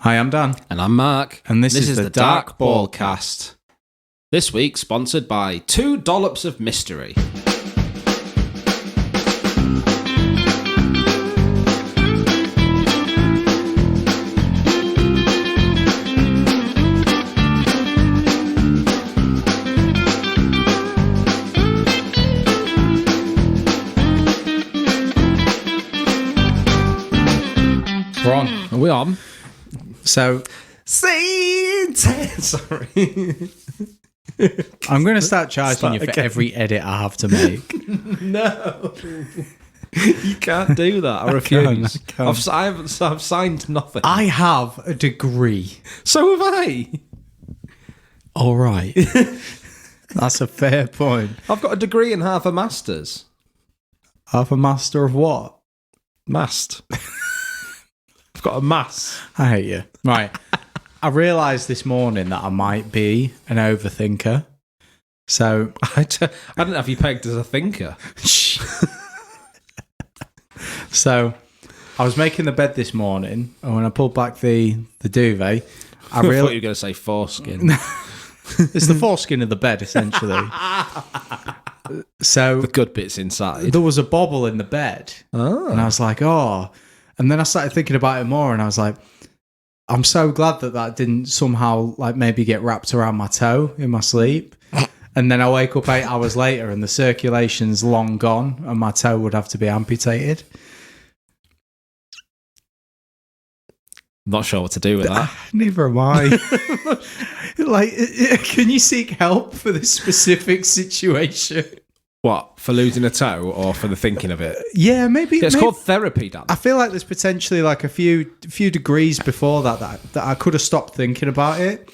Hi, I'm Dan. And I'm Mark. And this is the Dark Ballcast. This week sponsored by 2 Dollops of Mystery. We're on. Are we on? So, Sorry. I'm going to start charging Start you for again. every edit I have to make. No. You can't do that. I refuse. I can't. I've signed nothing. I have a degree. So have I. All right. That's a fair point. I've got a degree and half a master's. Half a master of what? Mast. I've got a mass. I hate you. Right. I realised this morning that I might be an overthinker. So, I didn't have you pegged as a thinker. So, I was making the bed this morning, and when I pulled back the duvet, I I thought you were realized going to say foreskin. it's the foreskin of the bed, essentially. So, The good bits inside. there was a bobble in the bed, Oh. and I was like, oh. And then I started thinking about it more, and I was like, I'm so glad that didn't somehow, like, maybe get wrapped around my toe in my sleep. And then I wake up 8 hours later, and the circulation's long gone, and my toe would have to be amputated. Not sure what to do with that. Neither am I. Like, can you seek help for this specific situation? What, for losing a toe or for the thinking of it? Yeah, maybe. Yeah, it's maybe- called therapy, Dan. I feel like there's potentially like a few degrees before that I could have stopped thinking about it.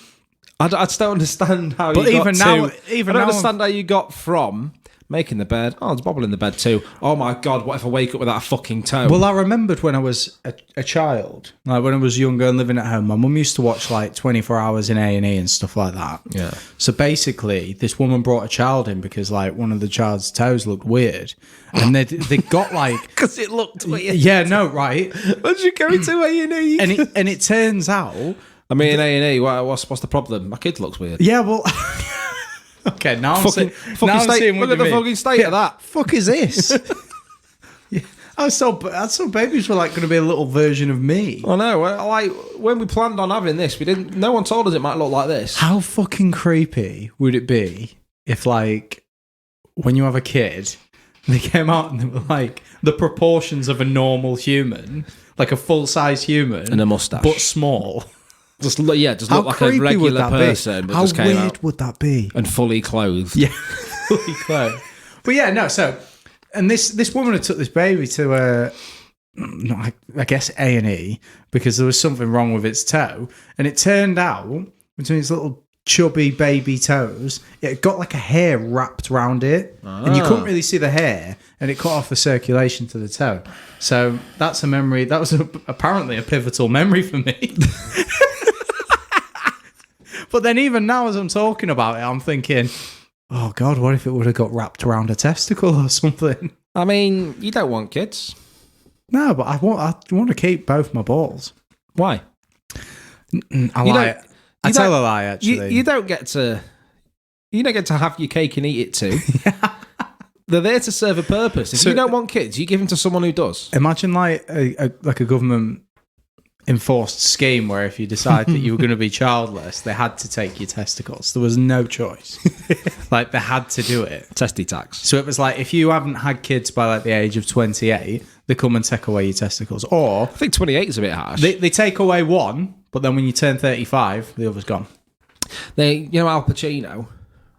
I just don't understand how But you even got now- to... even I now don't understand how you got from making the bed, oh, there's a bobble in the bed too. Oh my God, what if I wake up without a fucking toe? Well, I remembered when I was a child, like when I was younger and living at home, my mum used to watch like 24 Hours in A&E and stuff like that. Yeah. So basically, this woman brought a child in because like one of the child's toes looked weird, and they got like Because it looked weird. yeah, no, right, What'd you go into A&E? and it turns out I mean, A&E, what's the problem? My kid looks weird. yeah, well. Okay, now I'm Fucking seeing state, what look at you the mean. fucking state of that. Fuck is this? Yeah, I thought babies were like going to be a little version of me. I know. Like when we planned on having this, we didn't. No one told us it might look like this. How fucking creepy would it be if, like, when you have a kid, they came out and they were like the proportions of a normal human, like a full-size human, And a mustache. but small. Just look How like a creepy would regular that person, be? but How just came weird out would that be? and fully clothed. Yeah, fully clothed. But yeah, no. So, and this woman had took this baby to I guess A&E because there was something wrong with its toe, and it turned out between its little chubby baby toes, it got like a hair wrapped around it, and you couldn't really see the hair, and it cut off the circulation to the toe. So that's a memory. That was apparently a pivotal memory for me. But then even now, as I'm talking about it, I'm thinking, oh God, what if it would have got wrapped around a testicle or something? I mean, you don't want kids. No, but I want to keep both my balls. Why? I lie. I tell a lie, You, actually. you don't get to. You don't get to have your cake and eat it too. They're there to serve a purpose. If So- you don't want kids, you give them to someone who does. Imagine like a government enforced scheme where if you decide that you were going to be childless, they had to take your testicles. There was no choice. Like they had to do it. Testy tax. So it was like if you haven't had kids by like the age of 28, they come and take away your testicles. Or I think 28 is a bit harsh. they take away one, but then when you turn 35, the other's gone. You know Al Pacino,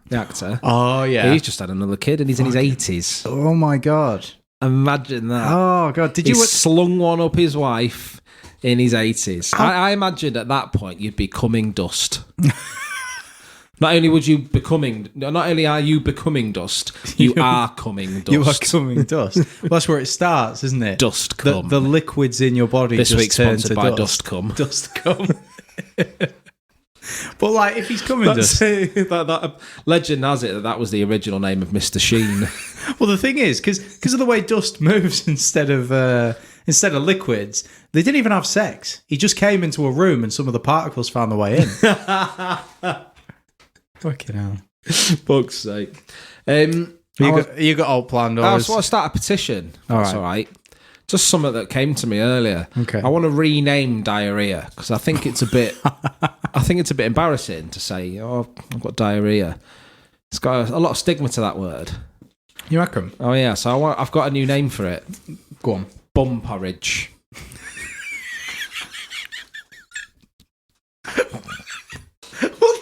the actor. Oh yeah. He's just had another kid and he's in his 80s. Oh my God. Imagine that. Oh God. Did He's you? slung one up his wife in his 80s. I imagine at that point you'd be coming dust. Not only are you becoming dust, you are coming dust. You are coming dust. Well, that's where it starts, isn't it? Dust The, cum. the liquids in your body This just week turn sponsored to by dust. Dust Cum. Dust cum. But like, if he's coming That's dust. that legend has it that was the original name of Mr. Sheen. Well, the thing is, because of the way dust moves instead of instead of liquids. They didn't even have sex. He just came into a room and some of the particles found their way in. Fucking hell. Fuck's sake. You got all planned. I just want to start a petition. That's all right. Just something that came to me earlier. Okay. I want to rename diarrhea because I think it's a bit. I think it's a bit embarrassing to say, "Oh, I've got diarrhea." It's got a lot of stigma to that word. You reckon? Oh yeah. So I've got a new name for it. Go on. Bum porridge. What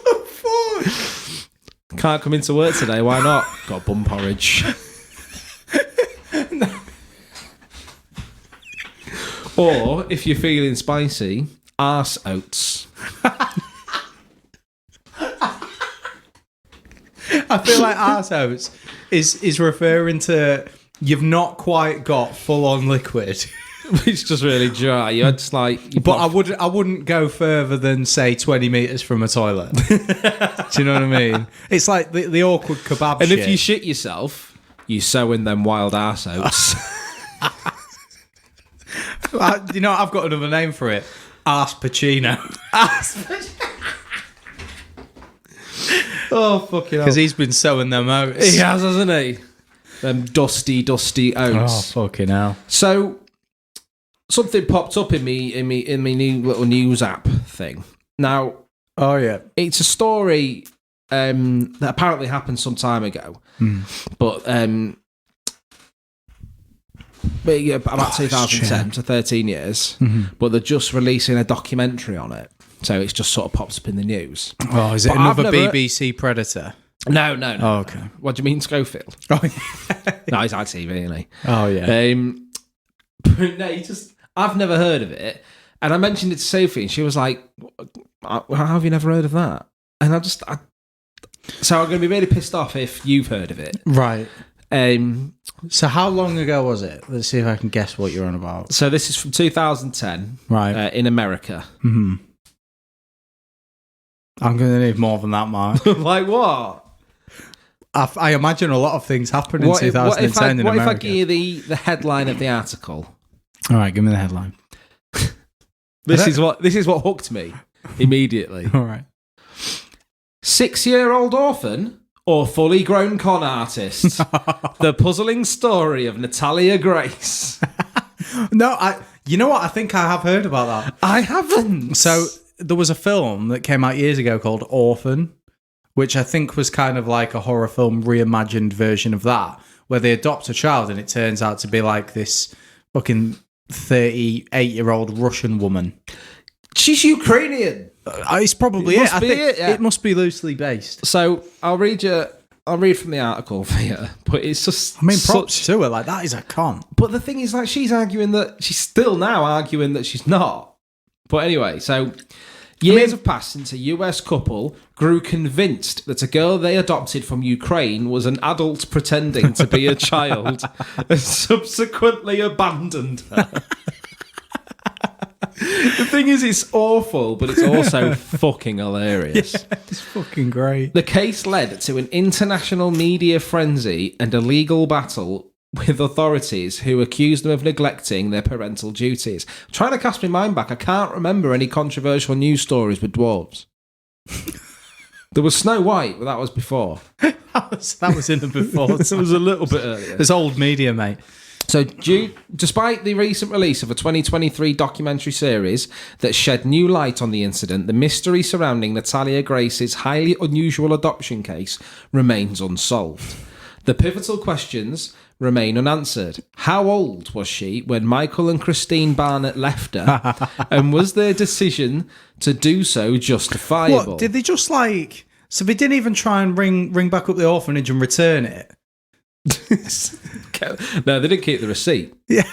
the fuck? Can't come into work today. Why not? Got bum porridge. Or, if you're feeling spicy, arse oats. I feel like arse oats is referring to you've not quite got full on liquid. It's just really dry. You're just like... But I wouldn't go further than, say, 20 metres from a toilet. Do you know what I mean? It's like the awkward kebab and shit. if you shit yourself, you sow in them wild arse oats. You know, I've got another name for it. Arse Pacino. Oh, fucking hell. Because he's been sowing them oats. He has, hasn't he? Them dusty oats. Oh, fucking hell. So, something popped up in me new little news app thing. Now, Oh, yeah. it's a story that apparently happened some time ago. But about 2010 to 13 years, but they're just releasing a documentary on it, so it's just sort of pops up in the news. Oh, is it another BBC Predator? No. Oh, okay. What do you mean, Schofield? Oh, yeah. No, he's ITV, isn't he? Oh, yeah. But no, I've never heard of it, and I mentioned it to Sophie, and she was like, "How have you never heard of that?" And so I'm going to be really pissed off if you've heard of it, Right. So how long ago was it? Let's see if I can guess what you're on about. So this is from 2010, Right. in America. I'm going to need more than that, Mark. Like what? I imagine a lot of things happened in 2010 in America. What if I give you the headline of the article? All right, give me the headline. This is what hooked me immediately. All right. 6-year-old orphan or fully grown con artist? The puzzling story of Natalia Grace. No, you know what? I think I have heard about that. I haven't. So there was a film that came out years ago called Orphan, which I think was kind of like a horror film reimagined version of that, where they adopt a child and it turns out to be like this fucking 38-year-old Russian woman. She's Ukrainian. It's probably it. I think yeah. it must be loosely based. So I'll read from the article for you, but it's just... I mean, props to her. Like, that is a con. But the thing is, like, she's still now arguing that she's not. But anyway, so years have passed since a US couple grew convinced that a girl they adopted from Ukraine was an adult pretending to be a child and subsequently abandoned her. The thing is, it's awful, but it's also fucking hilarious. Yeah, it's fucking great. The case led to an international media frenzy and a legal battle with authorities who accused them of neglecting their parental duties. I'm trying to cast my mind back. I can't remember any controversial news stories with dwarves. There was Snow White, but that was before. that was in the before. It was a little bit earlier. It's old media, mate. So, despite the recent release of a 2023 documentary series that shed new light on the incident, the mystery surrounding Natalia Grace's highly unusual adoption case remains unsolved. The pivotal questions remain unanswered. How old was she when Michael and Christine Barnett left her? And was their decision to do so justifiable? What, did they just like... So they didn't even try and ring back up the orphanage and return it? No, they didn't keep the receipt. Yeah,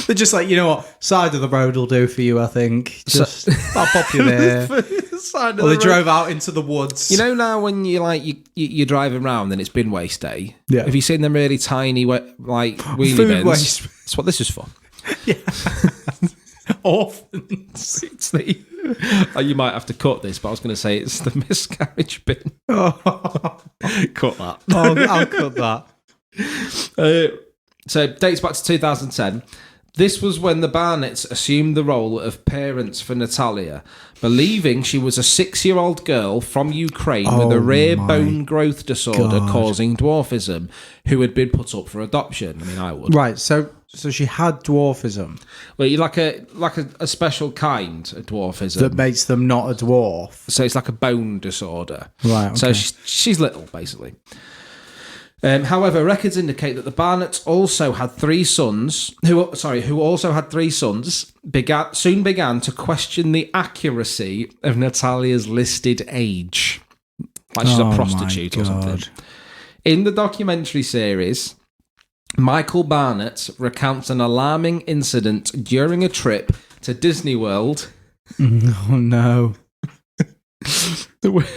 they're just like, you know what, side of the road will do for you, I think. Just I'll pop you there. Or they drove out into the woods. You know, now when you're driving around and it's bin waste day. Yeah. Have you seen them really tiny wheelie food bins? waste? That's what this is for. Yeah. Orphans. It's the. Oh, you might have to cut this, but I was going to say it's the miscarriage bin. Oh. Cut that. I'll cut that. So, dates back to 2010. This was when the Barnetts assumed the role of parents for Natalia, believing she was a 6-year-old girl from Ukraine with a rare bone growth disorder causing dwarfism, who had been put up for adoption. I mean, I would. Right, so she had dwarfism. Well, you like a special kind of dwarfism that makes them not a dwarf. So it's like a bone disorder. Right. Okay. So she's little, basically. However, records indicate that the Barnetts also had 3 sons, who also had 3 sons, soon began to question the accuracy of Natalia's listed age. Like she's a prostitute or something. In the documentary series, Michael Barnett recounts an alarming incident during a trip to Disney World. Oh, no.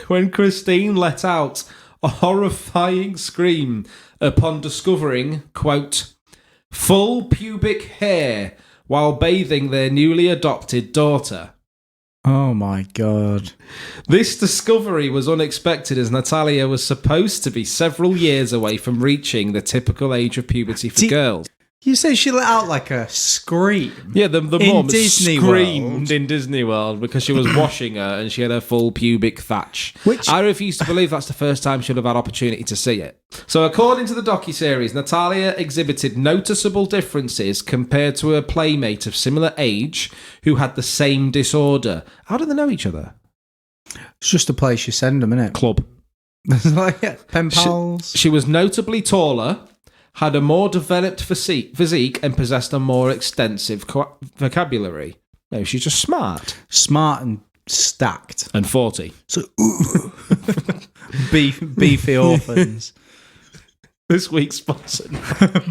When Christine let out a horrifying scream upon discovering, quote, full pubic hair while bathing their newly adopted daughter. Oh my God. This discovery was unexpected as Natalia was supposed to be several years away from reaching the typical age of puberty for girls. You say she let out like a scream? Yeah, the mum screamed World. in Disney World because she was washing her and she had her full pubic thatch. Which I refuse to believe that's the first time she'd have had opportunity to see it. So according to the docuseries, Natalia exhibited noticeable differences compared to her playmate of similar age who had the same disorder. How do they know each other? It's just a place you send them, innit? Club. Like pen pals. She was notably taller, had a more developed physique and possessed a more extensive vocabulary. No, she's just smart. Smart and stacked. And 40. So, beefy orphans. This week's sponsor,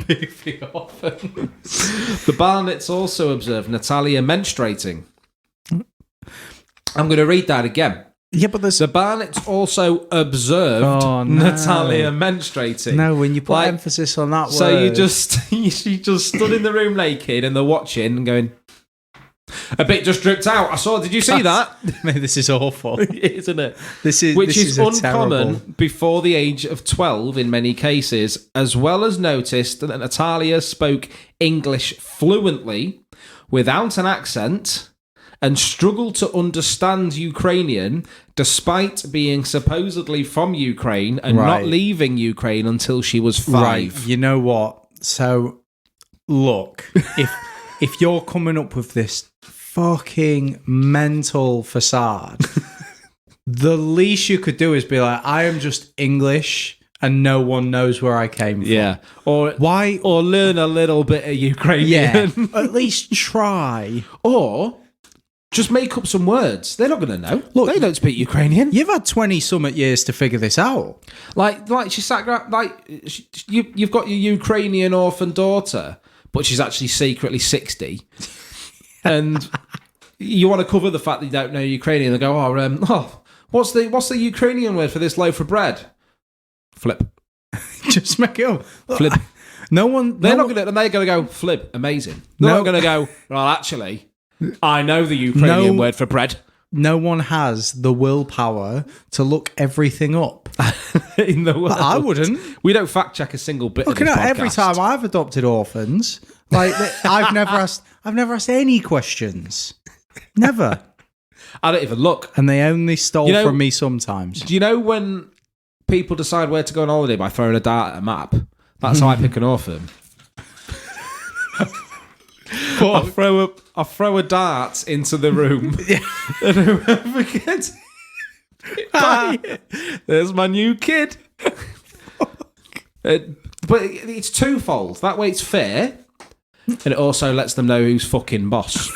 Beefy Orphans. The Barnetts also observed Natalia menstruating. I'm going to read that again. Yeah, but the Barnetts also observed Natalia menstruating. No, when you put emphasis on that word. So she just stood in the room naked and they're watching and going, a bit just dripped out. Did you see that? Man, this is awful. Isn't it? This is uncommon terrible. before the age of 12 in many cases, as well as noticed that Natalia spoke English fluently, without an accent, and struggled to understand Ukrainian despite being supposedly from Ukraine and not leaving Ukraine until she was 5. Right. You know what? So, look, if you're coming up with this fucking mental facade, the least you could do is be like, I am just English and no one knows where I came from. Yeah. Or learn a little bit of Ukrainian. Yeah. At least try. Or just make up some words. They're not going to know. Look, they don't speak Ukrainian. You've had 20-something years to figure this out. Like she sat you've got your Ukrainian orphan daughter, but she's actually secretly 60. And you want to cover the fact that you don't know Ukrainian. They go, what's the Ukrainian word for this loaf of bread? Flip. Just make it up. Flip. They're not going to, and they're going to go, flip, amazing. They're not going to go, well, actually, I know the Ukrainian word for bread. No one has the willpower to look everything up in the world. I wouldn't. We don't fact check a single bit. Look, of this podcast. Every time I've adopted orphans, like I've never asked any questions. Never. I don't even look. And they only stole from me sometimes. Do you know when people decide where to go on holiday by throwing a dart at a map? That's how I pick an orphan. I throw a dart into the room, and whoever gets it, there's my new kid. But it's twofold. That way it's fair, and it also lets them know who's fucking boss.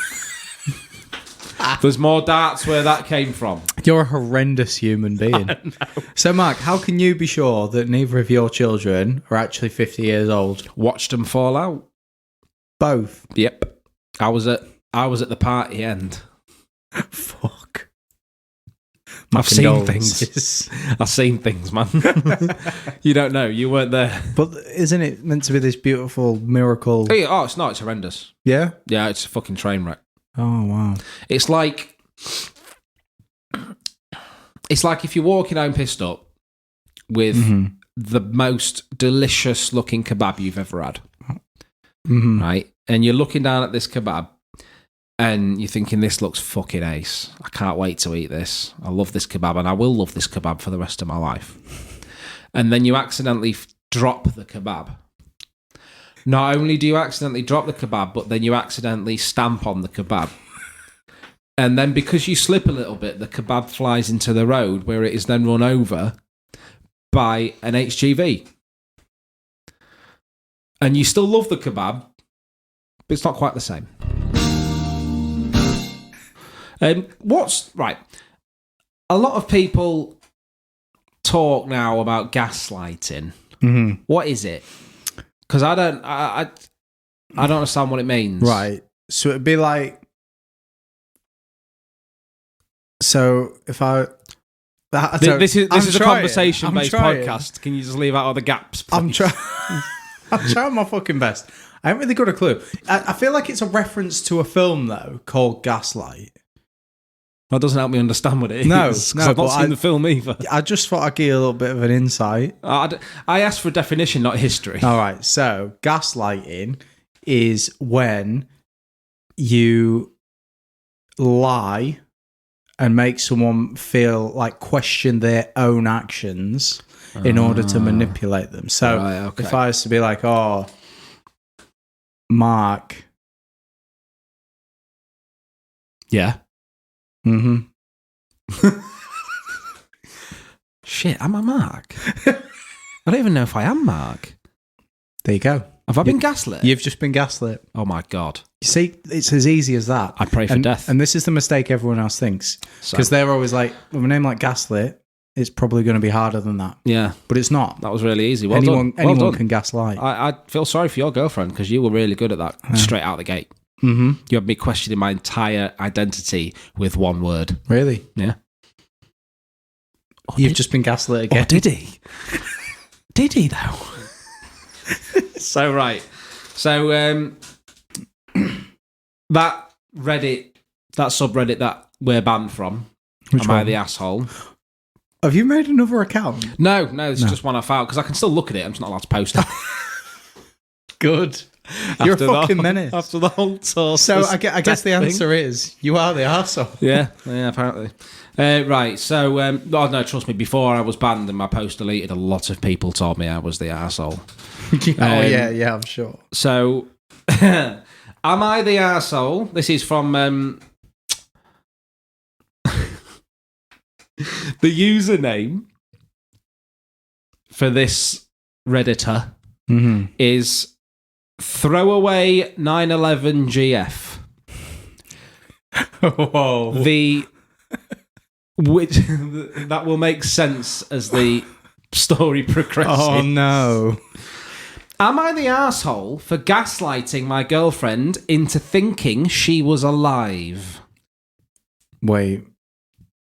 There's more darts where that came from. You're a horrendous human being. So, Mark, how can you be sure that neither of your children are actually 50 years old? Watched them fall out. Both. Yep. I was at the party end. Fuck. I've seen things. I've seen things, man. You don't know. You weren't there. But isn't it meant to be this beautiful miracle? Oh, it's not. It's horrendous. Yeah? Yeah, it's a fucking train wreck. Oh, wow. It's like if you're walking home pissed up with the most delicious looking kebab you've ever had. right? And you're looking down at this kebab and you're thinking, this looks fucking ace. I can't wait to eat this. I love this kebab and I will love this kebab for the rest of my life. And then you accidentally drop the kebab. Not only do you accidentally drop the kebab, but then you accidentally stamp on the kebab. And then because you slip a little bit, the kebab flies into the road where it is then run over by an HGV. And you still love the kebab, but it's not quite the same. Right? A lot of people talk now about gaslighting. Mm-hmm. What is it? Because I don't understand what it means. Right. So it'd be like, so if this is a conversation-based podcast. Can you just leave out all the gaps, please? I'm trying my fucking best. I haven't really got a clue. I feel like it's a reference to a film, though, called Gaslight. That doesn't help me understand what it is. No, because I've not seen the film either. I just thought I'd give you a little bit of an insight. I asked for a definition, not history. All right, so gaslighting is when you lie and make someone feel like question their own actions in order to manipulate them. So right, okay. If I was to be like, oh, Mark. Yeah. Mm-hmm. Shit, am I Mark? I don't even know if I am Mark. There you go. Have I been gaslit? You've just been gaslit. Oh my God. You see, it's as easy as that. I pray for death. And this is the mistake everyone else thinks. Because they're always like, with a name like Gaslit, it's probably going to be harder than that. Yeah. But it's not. That was really easy. Anyone done. can gaslight. I feel sorry for your girlfriend because you were really good at that straight out the gate. Mm-hmm. You had me questioning my entire identity with one word. Really? Yeah. You've just been gaslit again. Oh, did he? Did he, though? So, right. So, that Reddit, that subreddit that we're banned from, Which I one? the asshole? Have you made another account? No, it's just one I found because I can still look at it. I'm just not allowed to post it. Good. You're a fucking menace. After the whole tour. So I guess the answer is you are the arsehole. Yeah, apparently. Right, so, oh no, trust me, before I was banned and my post deleted, a lot of people told me I was the arsehole. Yeah, I'm sure. So, am I the arsehole? This is from the username for this Redditor is throwaway 911 GF. Whoa. Which that will make sense as the story progresses. Oh no. Am I the arsehole for gaslighting my girlfriend into thinking she was alive? Wait.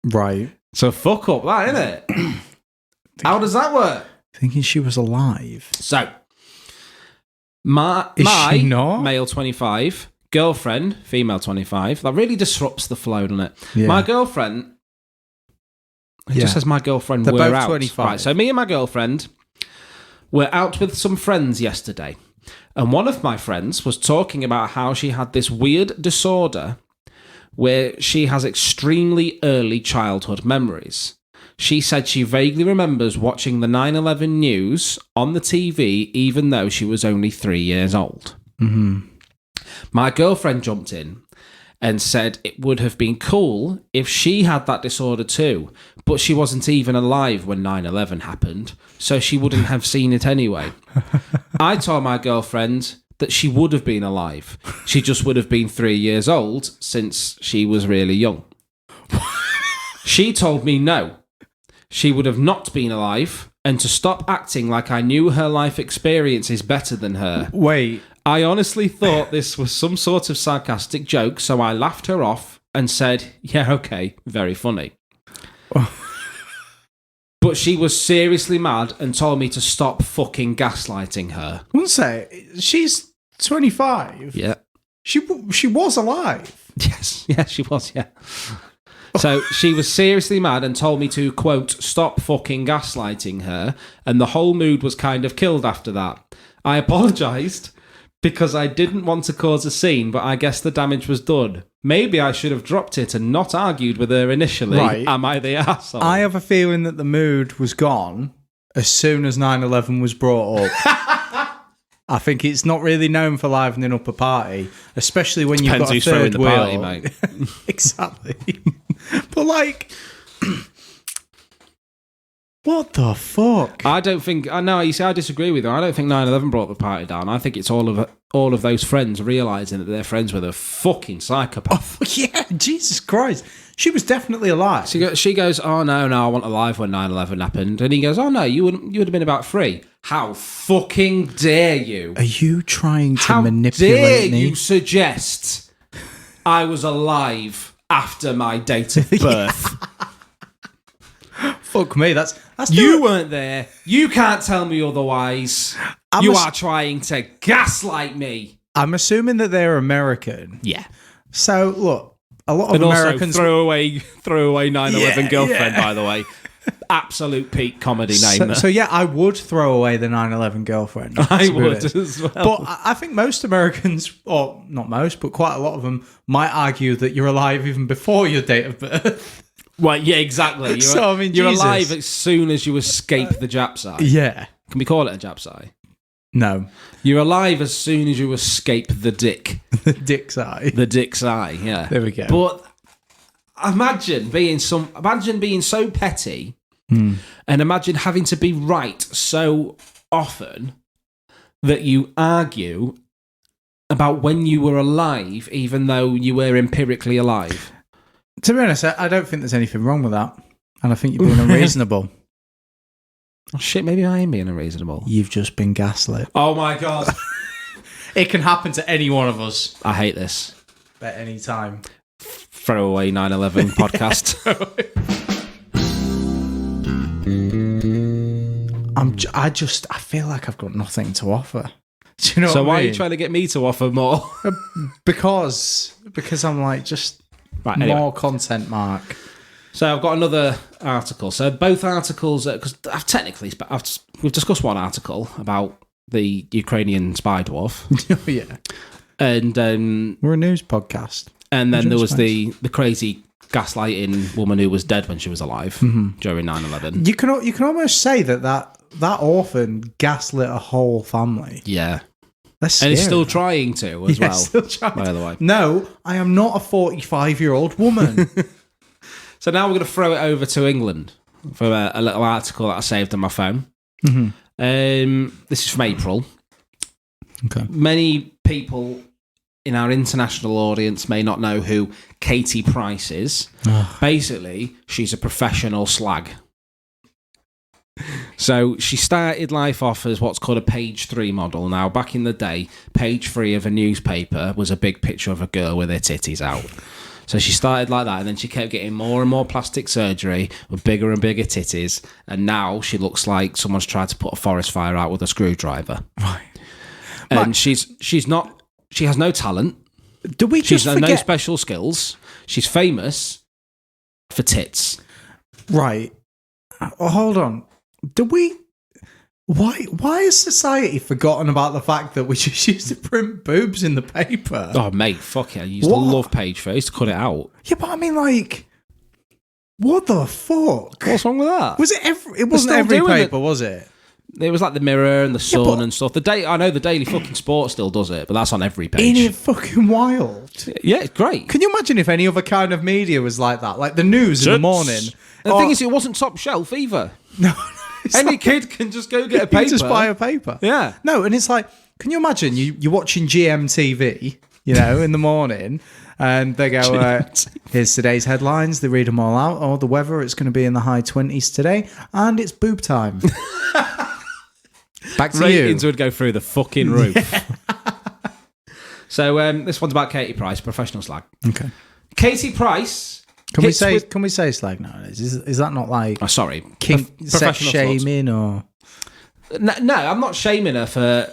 Right. So fuck up that, innit? How does that work? Thinking she was alive. So, my she not? male 25, girlfriend, female 25. That really disrupts the flow, doesn't it? Yeah. My girlfriend, it just says my girlfriend, They're we're both out. 25. Right, so me and my girlfriend were out with some friends yesterday. And one of my friends was talking about how she had this weird disorder where she has extremely early childhood memories. She said she vaguely remembers watching the 9/11 news on the TV, even though she was only 3 years old. Mm-hmm. My girlfriend jumped in and said it would have been cool if she had that disorder too, but she wasn't even alive when 9/11 happened, so she wouldn't have seen it anyway. I told my girlfriend that she would have been alive. She just would have been 3 years old since she was really young. She told me no. She would have not been alive, and to stop acting like I knew her life experiences better than her. Wait. I honestly thought this was some sort of sarcastic joke, so I laughed her off and said, yeah, okay, very funny. But she was seriously mad and told me to stop fucking gaslighting her. One sec. She's 25. Yeah. She was alive. Yes, she was, yeah. So she was seriously mad and told me to, quote, stop fucking gaslighting her, and the whole mood was kind of killed after that. I apologised, because I didn't want to cause a scene, but I guess the damage was done. Maybe I should have dropped it and not argued with her initially. Right. Am I the arsehole? I have a feeling that the mood was gone as soon as 9/11 was brought up. I think it's not really known for livening up a party, especially when you've got a who's throwing third the wheel. party, mate. Exactly. But like, what the fuck? I don't think. I know. You see, I disagree with you. I don't think 9/11 brought the party down. I think it's all of those friends realizing that they're friends with a fucking psychopath. Oh, yeah, Jesus Christ. She was definitely alive. She goes, oh no, I wasn't alive when 9/11 happened, and he goes, oh no, you would have been about 3. How fucking dare you? Are you trying to How manipulate dare me? you suggest I was alive after my date of birth? Fuck me, that's You weren't there. You can't tell me otherwise. You are trying to gaslight me. I'm assuming that they're American. Yeah. So look, a lot of And Americans also throw away 9/11 Yeah, girlfriend, yeah. by the way. Absolute peak comedy name. So yeah, I would throw away the 9/11 girlfriend. I to be would honest. as well. But I think most Americans, or not most, but quite a lot of them, might argue that you're alive even before your date of birth. Well, yeah, exactly. You're, So, I mean, you're Jesus. alive as soon as you escape the Japs eye. Yeah. Can we call it a Japs eye? No. You're alive as soon as you escape the dick. The dick's eye. The dick's eye, yeah. There we go. But imagine being so petty and imagine having to be right so often that you argue about when you were alive, even though you were empirically alive. To be honest, I don't think there's anything wrong with that. And I think you're being unreasonable. Oh, shit, maybe I am being unreasonable. You've just been gaslit. Oh my God. It can happen to any one of us I hate this. at any time. Throwaway 9/11 podcast. I feel like I've got nothing to offer. Do you know So what I why mean? are you trying to get me to offer more? Because I'm like, just Right, anyway. more content, Mark. So I've got another article. So both articles, because we've discussed one article about the Ukrainian spy dwarf, Oh, yeah. and We're a news podcast. then there was Respect. the crazy gaslighting woman who was dead when she was alive during 9/11. You can almost say that orphan gaslit a whole family. Yeah, That's scary. and he's still trying to as Yeah, well. still trying By the way, No, I am not a 45-year-old woman. so now we're going to throw it over to England for a little article that I saved on my phone. This is from April. Okay. Many people in our international audience may not know who Katie Price is. Basically, she's a professional slag. So she started life off as what's called a page 3 model. Now, back in the day, page 3 of a newspaper was a big picture of a girl with her titties out. So she started like that, and then she kept getting more and more plastic surgery with bigger and bigger titties, and now she looks like someone's tried to put a forest fire out with a screwdriver. Right. And she has no talent. Do we She's just no forget? special skills. She's famous for tits. Right. Oh, hold on. Do we? Why has society forgotten about the fact that we just used to print boobs in the paper? Oh, mate, fuck it. I used What? to love page 3. I used to cut it out. Yeah, but I mean, like, what the fuck? What's wrong with that? Was it every? It wasn't still every doing paper, was it? It was like the Mirror and the Sun but- and stuff. I know the Daily fucking Sport still does it, but that's on every page. Ain't it fucking wild? Yeah, it's great. Can you imagine if any other kind of media was like that? Like the news in the morning. The thing is, it wasn't top shelf either. No, it's Any like- kid can just go get a you paper. just buy a paper. Yeah. No, and it's like, can you imagine you're watching GMTV, in the morning, and they go, here's today's headlines. They read them all out. Oh, the weather, it's going to be in the high 20s today, and it's boob time. Back to Ratings you. would go through the fucking roof. So this one's about Katie Price, professional slag. Okay. Katie Price. Can we hits say with- can we say slag nowadays? Is that not like Oh, sorry. sex Professional sluts. shaming or? No, I'm not shaming her for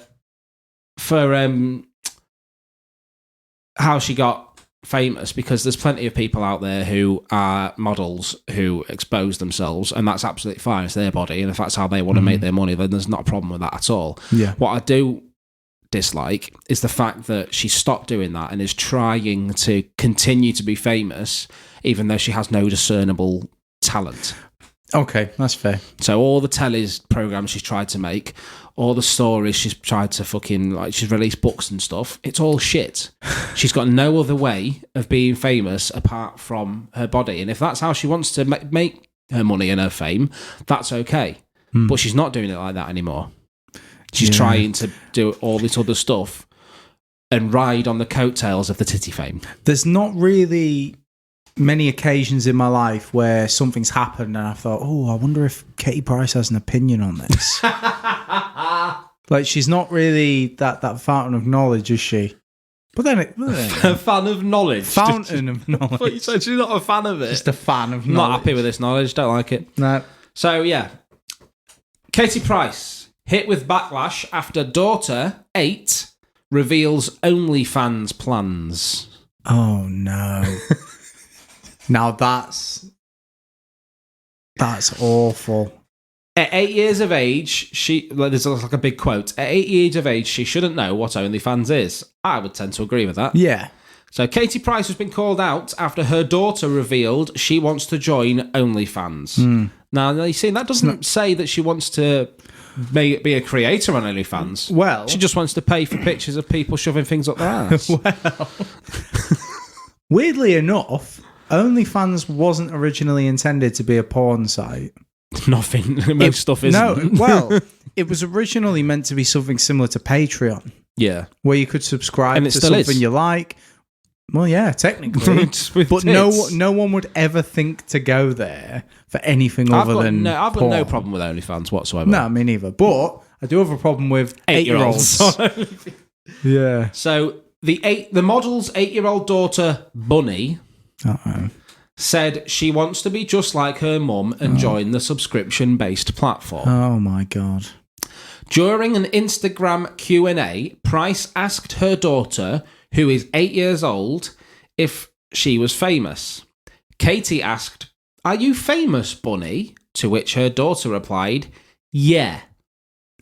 how she got famous, because there's plenty of people out there who are models who expose themselves, and that's absolutely fine. It's their body, and if that's how they want to make their money, then there's not a problem with that at all. Yeah. What I do dislike is the fact that she stopped doing that and is trying to continue to be famous, even though she has no discernible talent. Okay, that's fair. So all the telly's programs she's tried to make, all the stories she's tried to fucking, like, she's released books and stuff, it's all shit. She's got no other way of being famous apart from her body. And if that's how she wants to make her money and her fame, that's okay. But she's not doing it like that anymore. She's trying to do all this other stuff and ride on the coattails of the titty fame. There's not really many occasions in my life where something's happened and I thought, oh, I wonder if Katie Price has an opinion on this. Like, she's not really that fountain of knowledge, is she? But then A fan of knowledge. Fountain of knowledge. But you said she's not a fan of it. Just a fan of knowledge. Not happy with this knowledge. Don't like it. No. So, yeah. Katie Price, hit with backlash after daughter, 8, reveals OnlyFans plans. Oh, no. Now that's awful. At 8 years of age, there's like a big quote. At 8 years of age, she shouldn't know what OnlyFans is. I would tend to agree with that. Yeah. So Katie Price has been called out after her daughter revealed she wants to join OnlyFans. Now, you see, that doesn't say that she wants to be a creator on OnlyFans. Well, she just wants to pay for pictures of people shoving things up their ass. Well, weirdly enough, OnlyFans wasn't originally intended to be a porn site. Nothing. Most stuff isn't. No, well, it was originally meant to be something similar to Patreon. Yeah. Where you could subscribe to something you like. Well, yeah, technically. But no one would ever think to go there for anything other than I've got porn. no problem with OnlyFans whatsoever. No, me neither. But I do have a problem with 8-year-olds. Yeah. So the model's 8-year-old daughter, Bunny, said she wants to be just like her mum and join the subscription-based platform. Oh, my God. During an Instagram Q&A, Price asked her daughter, who is 8 years old, if she was famous. Katie asked, "Are you famous, Bunny?" To which her daughter replied, "Yeah."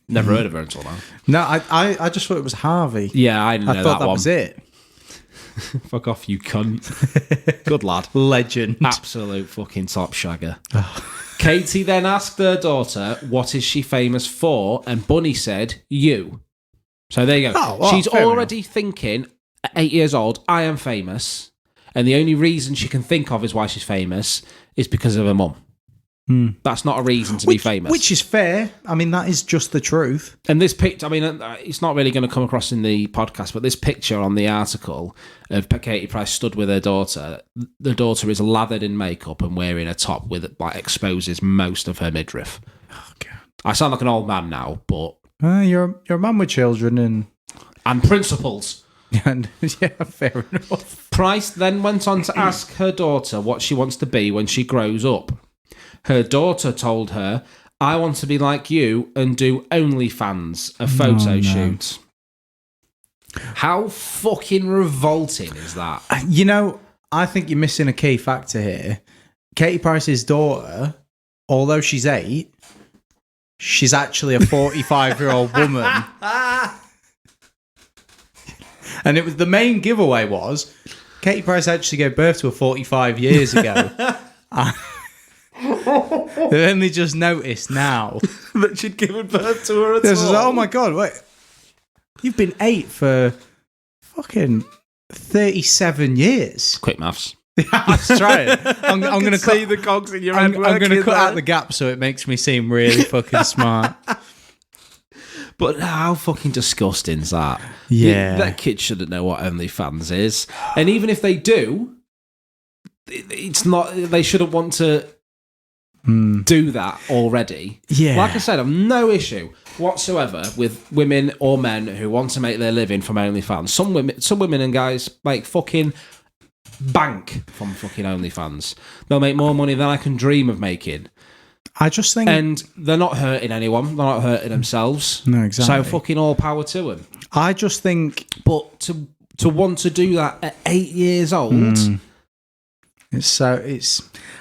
Never heard of her until now. No, I just thought it was Harvey. Yeah, I didn't know thought that one. was it. Fuck off, you cunt. Good lad. Legend. Absolute fucking top shagger. Katie then asked her daughter, what is she famous for? And Bunny said, you. So there you go. Oh, well, she's fair already thinking, at 8 years old, I am famous. And the only reason she can think of is why she's famous is because of her mum. That's not a reason to be famous. Which is fair. I mean, that is just the truth. And this picture, I mean, it's not really going to come across in the podcast, but this picture on the article of Katie Price stood with her daughter, the daughter is lathered in makeup and wearing a top with like exposes most of her midriff. Oh, God. I sound like an old man now, but You're a man with children and principles. and yeah, fair enough. Price then went on to ask her daughter what she wants to be when she grows up. Her daughter told her, I want to be like you and do OnlyFans, a photo shoot. How fucking revolting is that? You know, I think you're missing a key factor here. Katie Price's daughter, although she's 8, she's actually a 45-year-old woman. And it was the main giveaway was Katie Price actually gave birth to her 45 years ago. They only just noticed now that she'd given birth to her at all. Oh my God, wait. You've been 8 for fucking 37 years. Quick maths. Let's try it. I'm going to see the cogs in your head. I'm going to cut out the gap so it makes me seem really fucking smart. But how fucking disgusting is that? Yeah. That kid shouldn't know what OnlyFans is. And even if they do, it's not, they shouldn't want to do that already. Yeah. Like I said, I've no issue whatsoever with women or men who want to make their living from OnlyFans. Some women and guys like fucking bank from fucking OnlyFans. They'll make more money than I can dream of making. I just think... And they're not hurting anyone. They're not hurting themselves. No, exactly. So fucking all power to them. I just think... But to want to do that at 8 years old... It's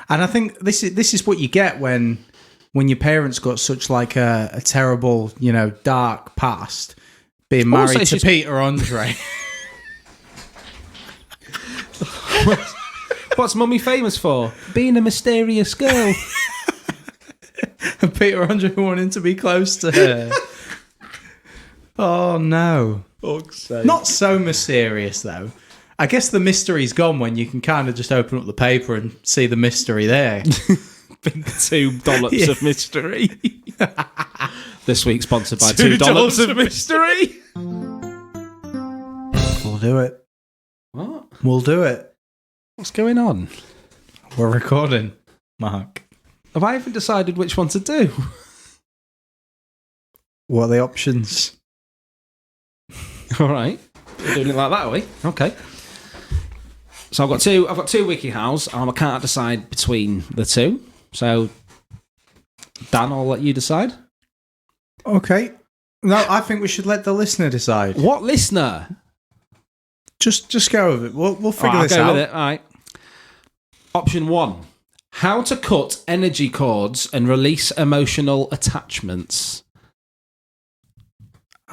and I think this is what you get when your parents got such like a terrible, dark past. Being married to she's- Peter Andre. What's Mummy famous for? Being a mysterious girl. And Peter Andre wanting to be close to her. Oh, no. Not so mysterious, though. I guess the mystery's gone when you can kind of just open up the paper and see the mystery there. Big 2 dollops of mystery. This week sponsored by 2 dollops of mystery. We'll do it. What? We'll do it. What's going on? We're recording, Mark. Have I even decided which one to do? What are the options? All right. We're doing it like that, are we? Okay. So I've got two wiki hows, and I can't decide between the two. So, Dan, I'll let you decide. Okay. No, I think we should let the listener decide. What listener? Just go with it. We'll figure this I'll go out. with it. All right. Option 1. How to cut energy cords and release emotional attachments.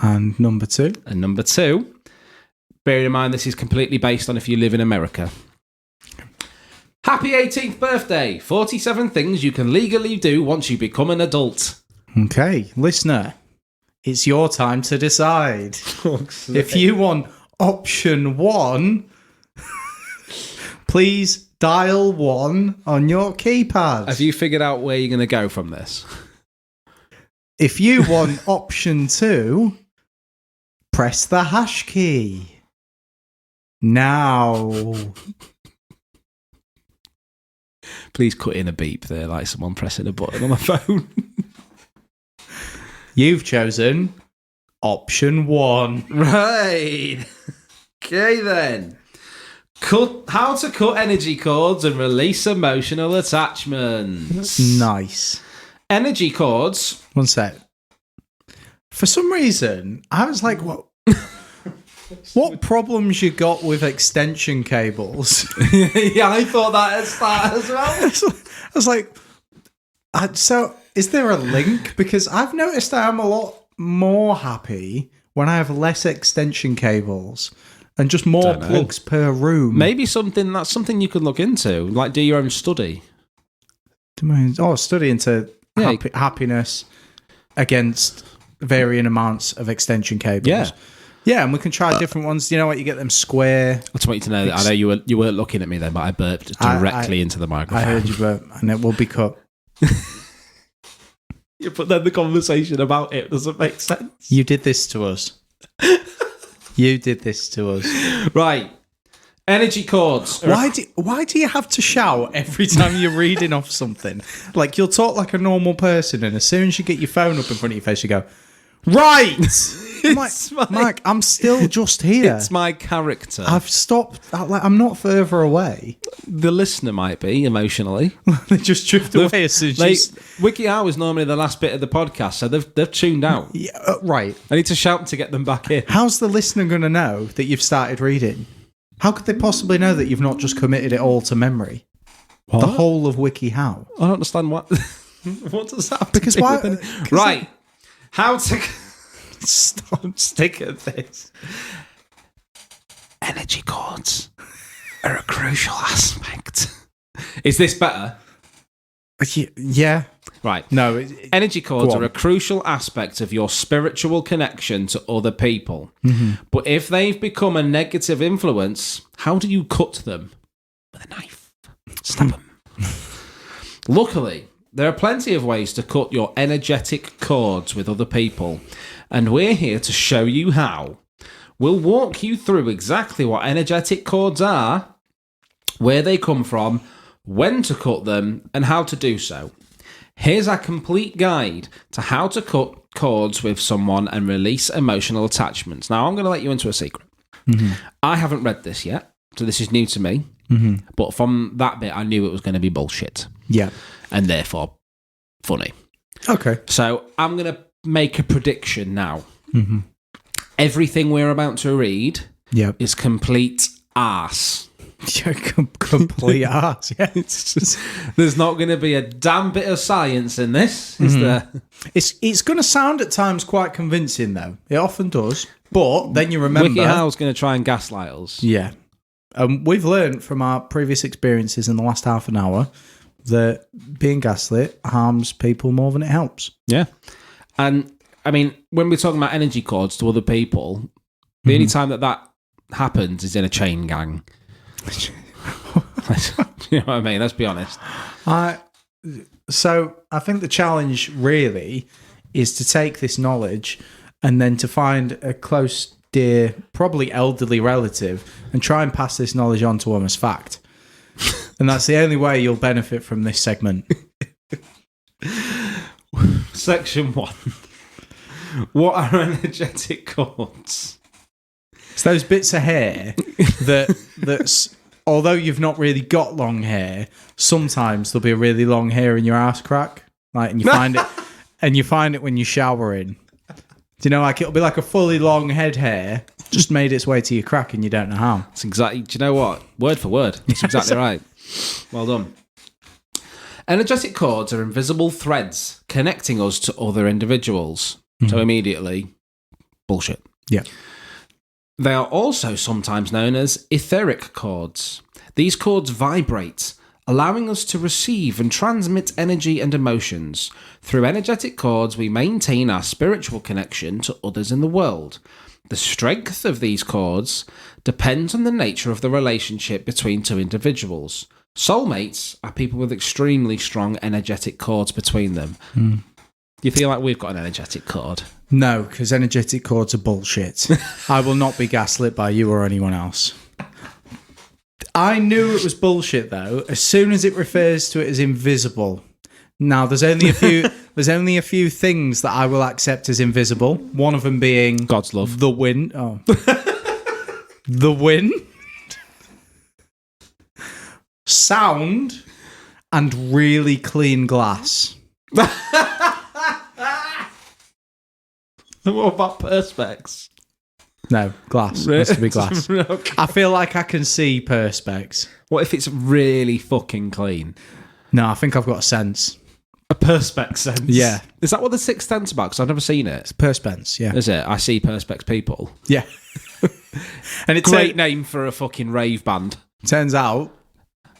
And number 2. And number 2, bearing in mind this is completely based on if you live in America. Happy 18th birthday. 47 things you can legally do once you become an adult. Okay, listener, it's your time to decide. If you want option 1, please dial 1 on your keypad. Have you figured out where you're going to go from this? If you want option 2, press the hash key. Now. Please cut in a beep there, like someone pressing a button on the phone. You've chosen option 1. Right. Okay, then. How to cut energy cords and release emotional attachments. Nice. Energy cords. One sec. For some reason, I was like, what problems you got with extension cables? Yeah, I thought that at start as well. I was like, so is there a link? Because I've noticed I'm a lot more happy when I have less extension cables and just more plugs per room. Maybe that's something you could look into, like do your own study. Study into happiness against varying amounts of extension cables. Yeah. Yeah, and we can try different ones. You know what? You get them square. I just want you to know that I know you weren't looking at me then, but I burped directly into the microphone. I heard you burp, and it will be cut. Yeah, but then the conversation about it doesn't make sense. You did this to us. You did this to us. Right. Energy cords. Why do you have to shout every time you're reading off something? Like, you'll talk like a normal person, and as soon as you get your phone up in front of your face, you go, right! I'm like, Mike, I'm still just here. It's my character. I've stopped. I'm not further away. The listener might be, emotionally. They just drift away as soon as Wiki Hour is normally the last bit of the podcast, so they've tuned out. Yeah, right. I need to shout to get them back in. How's the listener going to know that you've started reading? How could they possibly know that you've not just committed it all to memory? What? The whole of WikiHow. I don't understand what. What does that have to Because do why? with any- Right. How to... Stop. Stick at this. Energy cords are a crucial aspect. Is this better? Yeah. Right. No. Energy cords Go on. are a crucial aspect of your spiritual connection to other people. Mm-hmm. But if they've become a negative influence, how do you cut them? With a knife. Stab them. Luckily, there are plenty of ways to cut your energetic cords with other people, and we're here to show you how. We'll walk you through exactly what energetic cords are, where they come from, when to cut them, and how to do so. Here's our complete guide to how to cut cords with someone and release emotional attachments. Now, I'm going to let you into a secret. Mm-hmm. I haven't read this yet, so this is new to me. Mm-hmm. But from that bit, I knew it was going to be bullshit. Yeah. And therefore, funny. Okay. So I'm going to make a prediction now. Mm-hmm. Everything we're about to read Yep. is complete arse. You're complete arse. Yeah. There's not going to be a damn bit of science in this, is there? It's going to sound at times quite convincing, though. It often does. But then you remember... WikiHow's going to try and gaslight us. Yeah. We've learned from our previous experiences in the last half an hour that being gaslit harms people more than it helps. Yeah. And, I mean, when we're talking about energy cords to other people, the only time that happens is in a chain gang. You know what I mean? Let's be honest. So I think the challenge really is to take this knowledge and then to find a close, dear, probably elderly relative and try and pass this knowledge on to them as fact. And that's the only way you'll benefit from this segment. Section 1. What are energetic cords? It's those bits of hair that's although you've not really got long hair, sometimes there'll be a really long hair in your ass crack, like, and you find it, when you're showering. Do you know, like it'll be like a fully long head hair just made its way to your crack, and you don't know how. It's exactly. Do you know what? Word for word, it's exactly right. Well done. Energetic cords are invisible threads connecting us to other individuals. So immediately, bullshit. Yeah. They are also sometimes known as etheric cords. These cords vibrate, allowing us to receive and transmit energy and emotions. Through energetic cords, we maintain our spiritual connection to others in the world. The strength of these cords depends on the nature of the relationship between two individuals. Soulmates are people with extremely strong energetic cords between them. Do you feel like we've got an energetic cord? No, because energetic cords are bullshit. I will not be gaslit by you or anyone else. I knew it was bullshit, though, as soon as it refers to it as invisible. Now, there's only a few things that I will accept as invisible. One of them being God's love. The wind. Oh. The wind. Sound and really clean glass. What about perspex? No, glass. It has to be glass. Okay. I feel like I can see perspex. What if it's really fucking clean? No, I think I've got a sense. A perspex sense? Yeah. Is that what the Sixth Sense about? Because I've never seen it. It's perspex, yeah. Is it? I see perspex people. Yeah. And it's Great name for a fucking rave band. Turns out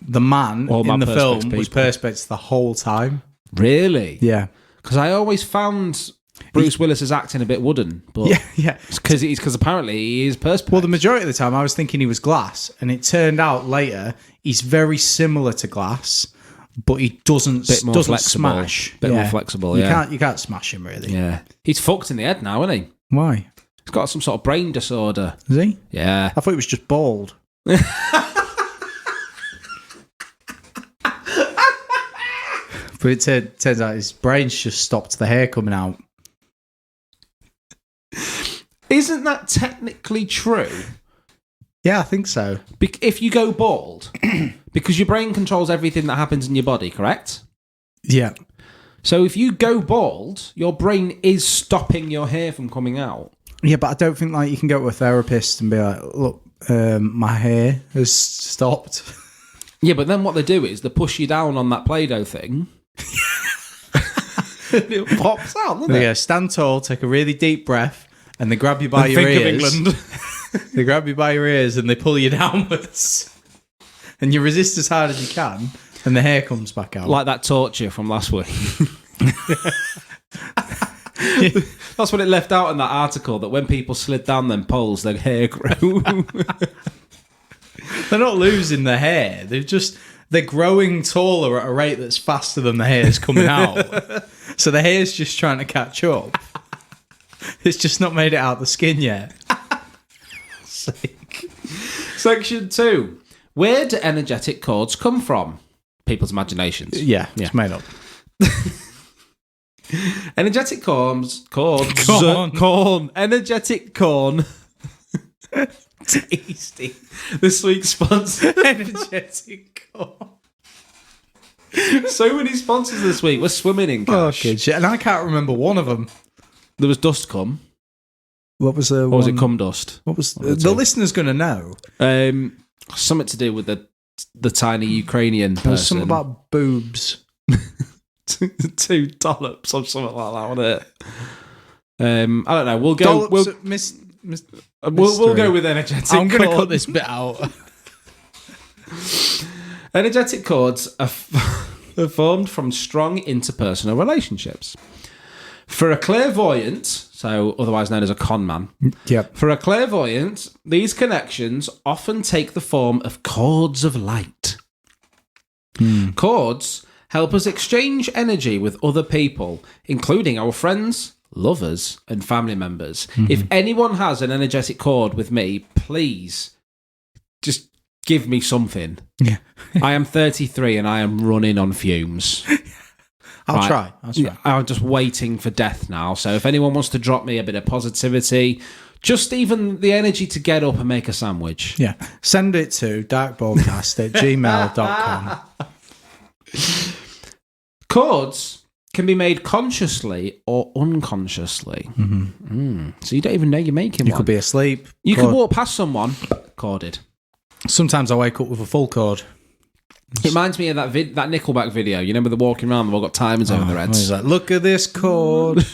the man in the film was people. perspex the whole time. Really? Yeah. Because I always found Bruce Willis's acting a bit wooden, but yeah. Because apparently he is perspex. Well, the majority of the time I was thinking he was glass, and it turned out later he's very similar to glass, but he doesn't smash. Bit more flexible. You can't smash him really. Yeah, he's fucked in the head now, isn't he? Why? He's got some sort of brain disorder. Is he? Yeah. I thought he was just bald. But it turns out his brain's just stopped the hair coming out. Isn't that technically true? Yeah, I think so. If you go bald, because your brain controls everything that happens in your body, correct? Yeah. So if you go bald, your brain is stopping your hair from coming out. Yeah, but I don't think like you can go to a therapist and be like, look, my hair has stopped. Yeah, but then what they do is they push you down on that Play-Doh thing. It pops out, doesn't it? Yeah, stand tall, take a really deep breath, and they grab you by your ears. Think of England. They grab you by your ears and they pull you downwards. And you resist as hard as you can, and the hair comes back out. Like that torture from last week. That's what it left out in that article, that when people slid down them poles, their hair grew. They're not losing their hair. They're growing taller at a rate that's faster than the hair's coming out. So the hair's just trying to catch up. It's just not made it out the skin yet. Section 2. Where do energetic cords come from? People's imaginations. Yeah, it's made up. Energetic corns. Energetic corn. Tasty. This week's sponsor. Energetic corn. So many sponsors this week. We're swimming in cash. Okay, shit. And I can't remember one of them. There was Dust Cum. What was the Or was it Cum Dust? What was the listener's going to know? Something to do with the tiny Ukrainian person. There's something about boobs. 2 dollops or something like that, wasn't it? I don't know. We'll go. Dollops, We'll go with energetic. I'm going to cut this bit out. Energetic chords are formed from strong interpersonal relationships. For a clairvoyant, so otherwise known as a con man, yep. For a clairvoyant, these connections often take the form of chords of light. Chords help us exchange energy with other people, including our friends, lovers, and family members. If anyone has an energetic chord with me, please just give me something. Yeah. I am 33 and I am running on fumes. I'll try. I'm just waiting for death now. So if anyone wants to drop me a bit of positivity, just even the energy to get up and make a sandwich. Yeah. Send it to darkbroadcast@gmail.com. Chords can be made consciously or unconsciously. So you don't even know you're making You one. could be asleep. You could walk past someone, chorded. Sometimes I wake up with a full chord. It reminds me of that Nickelback video. You know, where they're walking around, they've all got timers over their heads. He's like, look at this chord.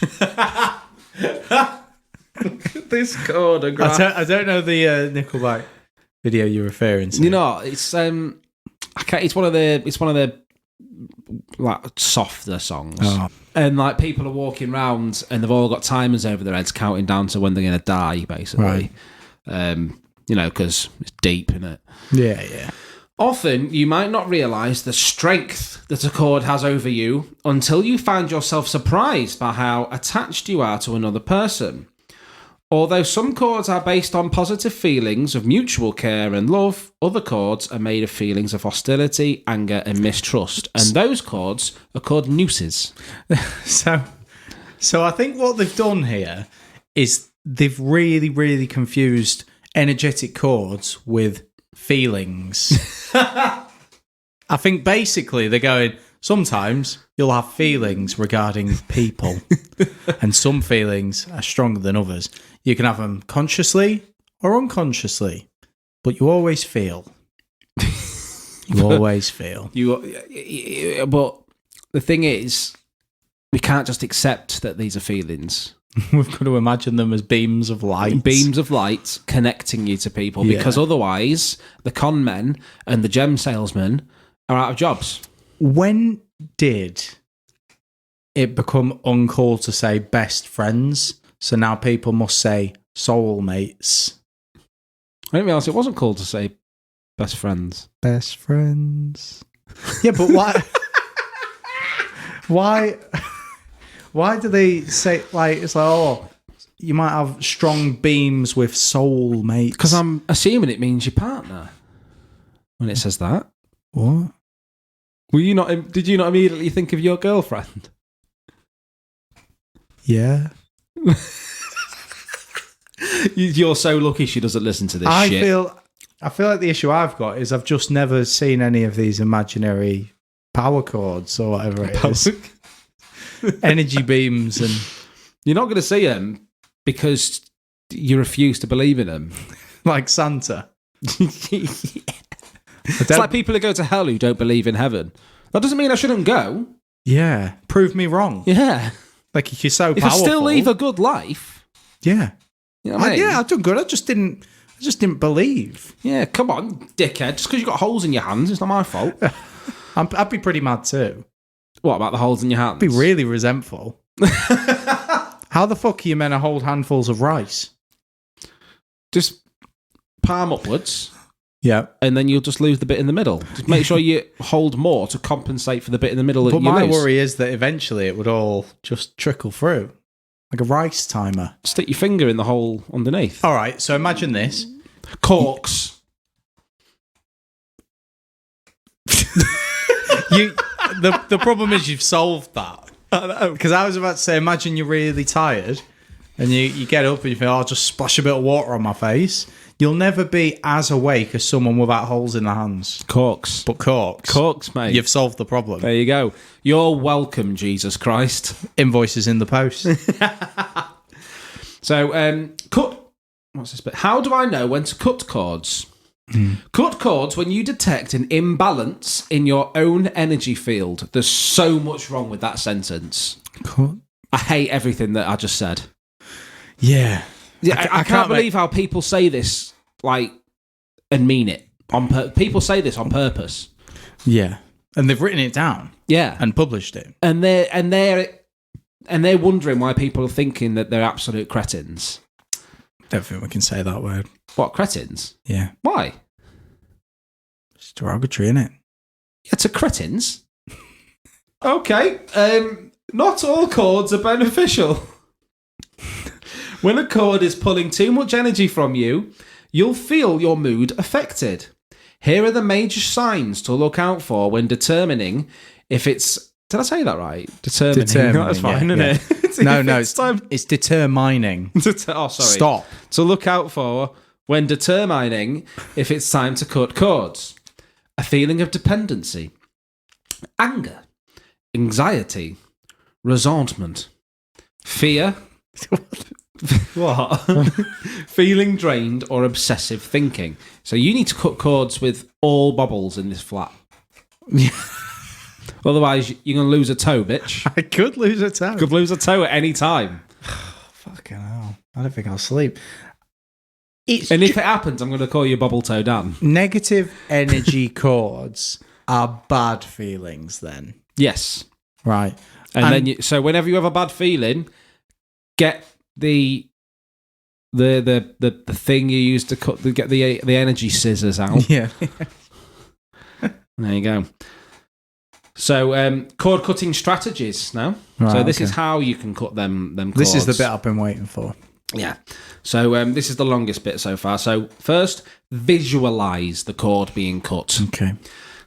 This chord. I don't know the Nickelback video you're referring to. You know, it's one of the like softer songs. And like people are walking around and they've all got timers over their heads counting down to when they're going to die, basically. Right. You know, because it's deep, isn't it? Yeah. Often, you might not realise the strength that a chord has over you until you find yourself surprised by how attached you are to another person. Although some chords are based on positive feelings of mutual care and love, other chords are made of feelings of hostility, anger, and mistrust. And those chords are called nooses. So I think what they've done here is they've really, really confused energetic chords with feelings. I think basically they're going, sometimes you'll have feelings regarding people, and some feelings are stronger than others. You can have them consciously or unconsciously, but you always feel. You always feel. But the thing is, we can't just accept that these are feelings. We've got to imagine them as beams of light. Beams of light connecting you to people, because otherwise the con men and the gem salesmen are out of jobs. When did it become uncool to say best friends? So now people must say soulmates. I didn't realise it wasn't cool to say best friends. Best friends. Yeah, but why? Why do they say, like, it's like, oh, you might have strong beams with soulmates? Because I'm assuming it means your partner when it says that. What? Did you not immediately think of your girlfriend? Yeah. You're so lucky she doesn't listen to this shit. I feel like the issue I've got is I've just never seen any of these imaginary power cords or whatever it is. Energy beams, and you're not going to see them because you refuse to believe in them. Like Santa. It's like people who go to hell who don't believe in heaven. That doesn't mean I shouldn't go. Yeah. Prove me wrong. Yeah. Like, if you're so if powerful. I still leave a good life. Yeah. You know what I mean? Yeah, I've done good. I just didn't believe. Yeah, come on, dickhead. Just because you've got holes in your hands, it's not my fault. I'd be pretty mad too. What about the holes in your hands? I'd be really resentful. How the fuck are you meant to hold handfuls of rice? Just palm upwards. Yeah. And then you'll just lose the bit in the middle. Just make sure you hold more to compensate for the bit in the middle that But you my lose. worry is that eventually it would all just trickle through. Like a rice timer. Stick your finger in the hole underneath. All right, so imagine this. Corks. The problem is you've solved that. Because I was about to say, imagine you're really tired and you get up and you think, oh, I'll just splash a bit of water on my face. You'll never be as awake as someone without holes in their hands. Corks. But corks. Corks, mate. You've solved the problem. There you go. You're welcome, Jesus Christ. Invoices in the post. So, cut. What's this bit? How do I know when to cut cords? Cut cords when you detect an imbalance in your own energy field. There's so much wrong with that sentence. I hate everything that I just said. Yeah. I can't believe how people say this, like, and mean it. People say this on purpose. Yeah. And they've written it down. Yeah. And published it. And they're wondering why people are thinking that they're absolute cretins. Don't think we can say that word. What, cretins? Yeah. Why? It's derogatory, isn't it? Yeah, to cretins. Okay. Not all cords are beneficial. When a cord is pulling too much energy from you, you'll feel your mood affected. Here are the major signs to look out for when determining if it's... Did I say that right? Determining. That's fine, isn't it? No, it's determining. Oh, sorry. Stop. To look out for when determining if it's time to cut cords. A feeling of dependency, anger, anxiety, resentment, fear... What? Feeling drained or obsessive thinking. So you need to cut cords with all bobbles in this flat. Otherwise, you're going to lose a toe, bitch. I could lose a toe. Could lose a toe at any time. Fucking hell. I don't think I'll sleep. If it happens, I'm going to call you Bobble Toe Dan. Negative energy cords are bad feelings then. Yes. Right. And then so whenever you have a bad feeling, get the thing you use to cut, get the energy scissors out. Yeah. There you go. So cord cutting strategies now. Right, so this is how you can cut them cords. This is the bit I've been waiting for. Yeah. So this is the longest bit so far. So first, visualize the cord being cut. Okay.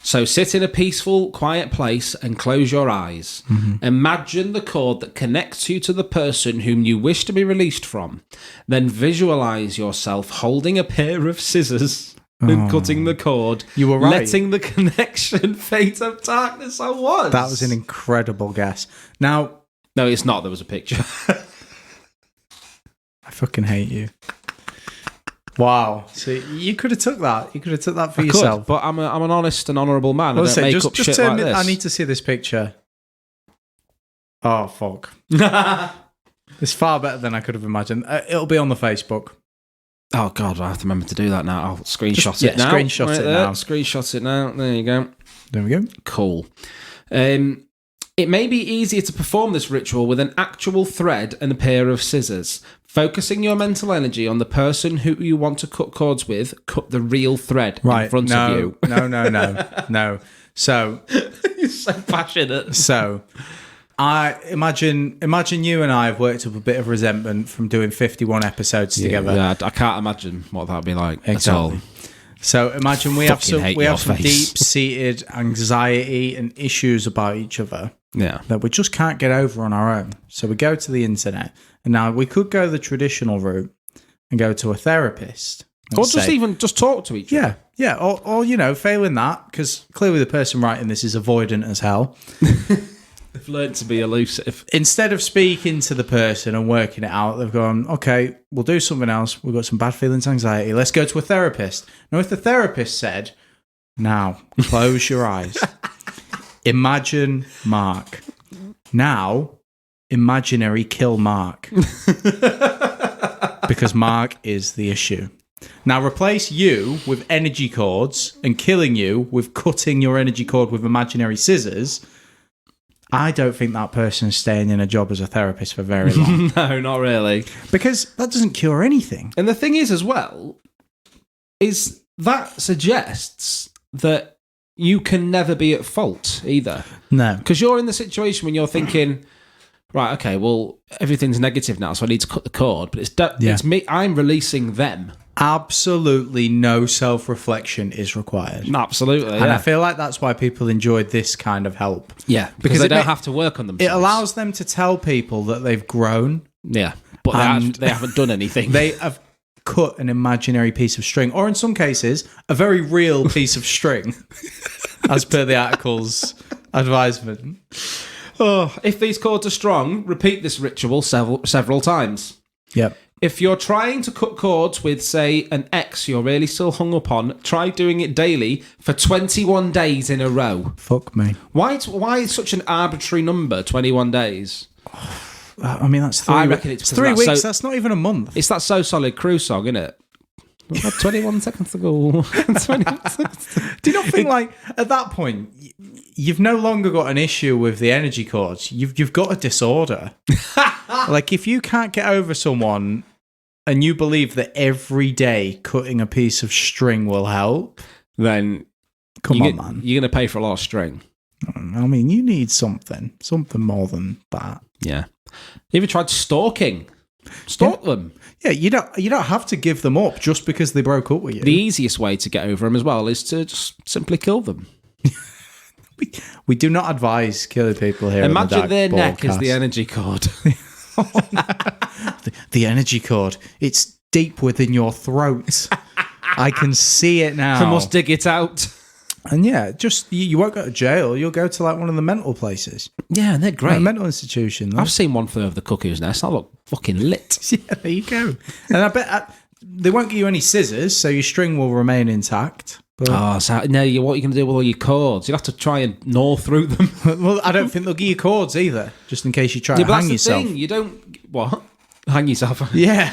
So sit in a peaceful, quiet place and close your eyes. Mm-hmm. Imagine the cord that connects you to the person whom you wish to be released from. Then visualize yourself holding a pair of scissors and cutting the cord. You were right. Letting the connection fade to darkness. I was. That was an incredible guess. Now... No, it's not. There was a picture. I fucking hate you. Wow. So you could have took that. You could have took that for yourself. But I'm an honest and honourable man. I don't make up shit like this. I need to see this picture. Oh, fuck. It's far better than I could have imagined. It'll be on the Facebook. Oh, God, I have to remember to do that now. I'll screenshot it now. Screenshot it now. Screenshot it now. There you go. There we go. Cool. It may be easier to perform this ritual with an actual thread and a pair of scissors. Focusing your mental energy on the person who you want to cut cords with, cut the real thread in front of you. No. So... You're so passionate. So... I imagine you and I have worked up a bit of resentment from doing 51 episodes together. Yeah, I can't imagine what that'd be like exactly. at all. So imagine we have some deep-seated anxiety and issues about each other that we just can't get over on our own. So we go to the internet, and now we could go the traditional route and go to a therapist. Or just talk to each other. Yeah. Or failing that, because clearly the person writing this is avoidant as hell. They've learned to be elusive. Instead of speaking to the person and working it out, they've gone, okay, we'll do something else. We've got some bad feelings, anxiety. Let's go to a therapist. Now, if the therapist said, now, close your eyes. Imagine Mark. Now, imaginary kill Mark. Because Mark is the issue. Now, replace you with energy cords and killing you with cutting your energy cord with imaginary scissors. I don't think that person's staying in a job as a therapist for very long. No, not really. Because that doesn't cure anything. And the thing is, as well, is that suggests that you can never be at fault either. No. Because you're in the situation when you're thinking, right, okay, well, everything's negative now, so I need to cut the cord. But it's me. I'm releasing them. Absolutely no self-reflection is required. Absolutely, and I feel like that's why people enjoy this kind of help. Yeah, because they don't have to work on themselves. It allows them to tell people that they've grown. Yeah, but they haven't done anything. They have cut an imaginary piece of string, or in some cases, a very real piece of string, as per the article's advisement. Oh, if these cords are strong, repeat this ritual several times. Yep. If you're trying to cut cords with, say, an ex you're really still hung up on, try doing it daily for 21 days in a row. Fuck me. Why such an arbitrary number, 21 days? I mean, that's 3 I reckon it's 3 weeks. That's not even a month. It's that So Solid Crew song, isn't it? 21 seconds to go. 21 seconds to... Do you not think, like, at that point, you've no longer got an issue with the energy cords. You've got a disorder. Like, if you can't get over someone and you believe that every day cutting a piece of string will help, then come on, man. You're going to pay for a lot of string. I mean, you need something more than that. Yeah. You ever tried stalking? Stalk them. Yeah, you don't have to give them up just because they broke up with you. The easiest way to get over them as well is to just simply kill them. We do not advise killing people here. Imagine their neck as the energy cord. The energy cord. It's deep within your throat. I can see it now. I must dig it out. And yeah, just you won't go to jail. You'll go to like one of the mental places. Yeah, and they're great. Like a mental institution. I've seen one flew over the cuckoo's nest. I look fucking lit. Yeah, there you go. And I bet they won't give you any scissors, so your string will remain intact. But, so what are you going to do with all your cords? You'll have to try and gnaw through them. Well, I don't think they'll give you cords either, just in case you try to hang yourself. Thing. You don't... What? Hang yourself? Yeah.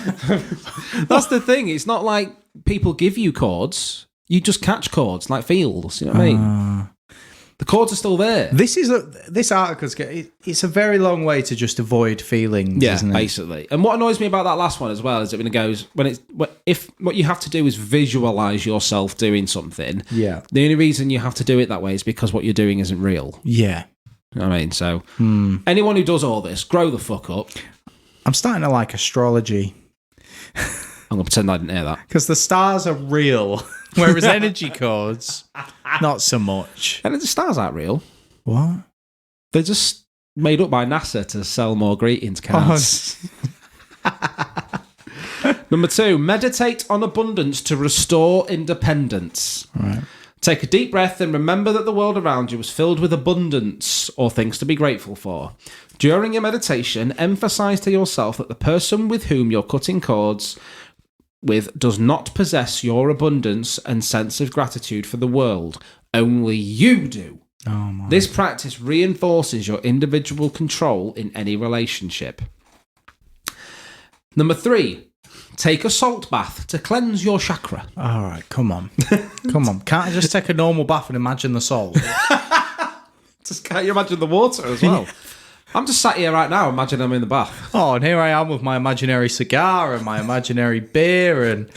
That's the thing. It's not like people give you cords. You just catch cords like fields. You know what I mean? The cords are still there. This article's it's a very long way to just avoid feelings, isn't it? Basically. And what annoys me about that last one as well is that if what you have to do is visualize yourself doing something. Yeah. The only reason you have to do it that way is because what you're doing isn't real. Yeah. You know what I mean? So anyone who does all this, grow the fuck up. I'm starting to like astrology. I'm going to pretend I didn't hear that. Because the stars are real, whereas energy cords, not so much. And the stars aren't real. What? They're just made up by NASA to sell more greetings cards. Number 2, meditate on abundance to restore independence. Right. Take a deep breath and remember that the world around you is filled with abundance or things to be grateful for. During your meditation, emphasize to yourself that the person with whom you're cutting cords with does not possess your abundance and sense of gratitude for the world. Only you do. Oh my. This practice reinforces your individual control in any relationship. Number 3, take a salt bath to cleanse your chakra. All right, come on. Come on. Can't I just take a normal bath and imagine the salt? Just can't you imagine the water as well? I'm just sat here right now, imagine I'm in the bath. Oh, and here I am with my imaginary cigar and my imaginary beer, and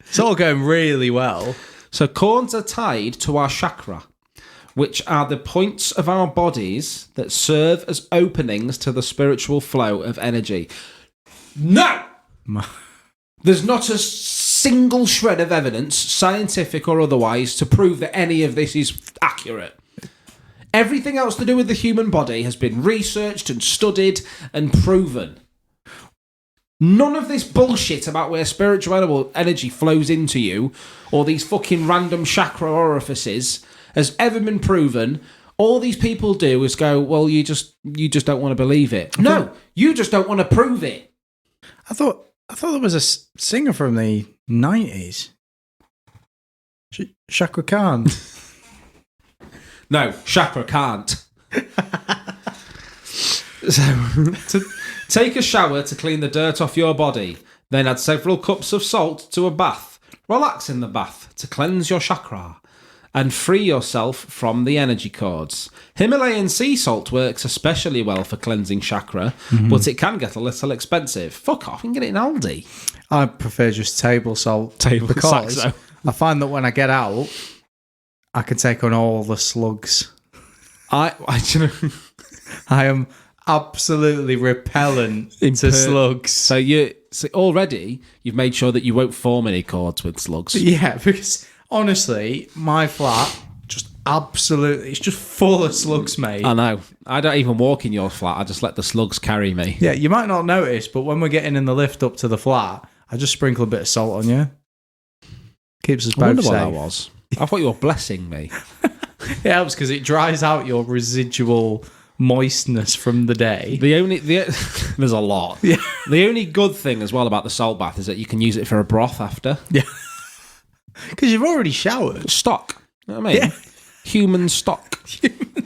it's all going really well. So cords are tied to our chakra, which are the points of our bodies that serve as openings to the spiritual flow of energy. No! There's not a single shred of evidence, scientific or otherwise, to prove that any of this is accurate. Everything else to do with the human body has been researched and studied and proven. None of this bullshit about where spiritual energy flows into you or these fucking random chakra orifices has ever been proven. All these people do is go, well, you just don't want to believe it. No, you just don't want to prove it. I thought there was a singer from the 90s. Chakra Khan. No, chakra can't. So, take a shower to clean the dirt off your body. Then add several cups of salt to a bath. Relax in the bath to cleanse your chakra and free yourself from the energy cords. Himalayan sea salt works especially well for cleansing chakra, but it can get a little expensive. Fuck off, you can get it in Aldi. I prefer just table salt. Because Saxo. I find that when I get out, I can take on all the slugs. I am absolutely repellent to slugs. So already you've made sure that you won't form any cords with slugs. Yeah, because honestly, my flat it's just full of slugs, mate. I know. I don't even walk in your flat. I just let the slugs carry me. Yeah, you might not notice, but when we're getting in the lift up to the flat, I just sprinkle a bit of salt on you. Keeps us both safe. What that was. I thought you were blessing me. It helps because it dries out your residual moistness from the day. There's a lot. Yeah. The only good thing as well about the salt bath is that you can use it for a broth after. Yeah. Because you've already showered. Stock. You know what I mean? Yeah. Human stock.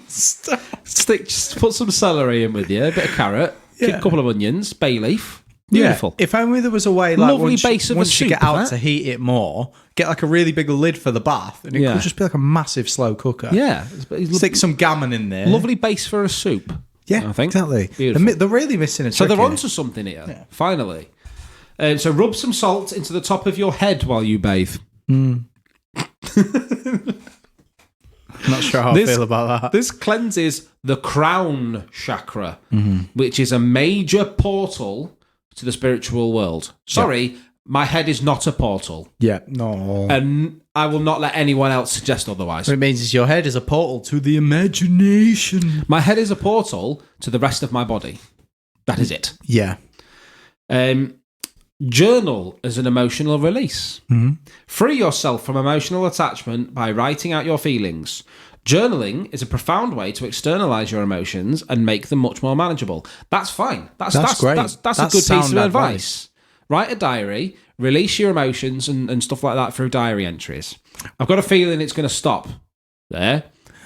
Stop. Just put some celery in with you, a bit of carrot, Yeah. a couple of onions, bay leaf. Beautiful. Yeah. If only there was a way, like Lovely base of a once you soup, get out that. to heat it more, get like a really big lid for the bath, and it could just be like a massive slow cooker. Yeah. Stick some gammon in there. Lovely base for a soup. Yeah, I think. exactly. Beautiful. They're really missing a trick. So they're here. onto something here, finally. So rub some salt into the top of your head while you bathe. I'm not sure how I feel about that. This cleanses the crown chakra, which is a major portal to the spiritual world. Sorry, my head is not a portal. Yeah, no. And I will not let anyone else suggest otherwise. What it means is your head is a portal to the imagination. My head is a portal to the rest of my body. That is it. Yeah. Journal as an emotional release. Free yourself from emotional attachment by writing out your feelings. Journaling is a profound way to externalize your emotions and make them much more manageable. That's fine. That's great. That's That's a good piece sound of advice. Write a diary, release your emotions and stuff like that through diary entries. I've got a feeling it's going to stop there.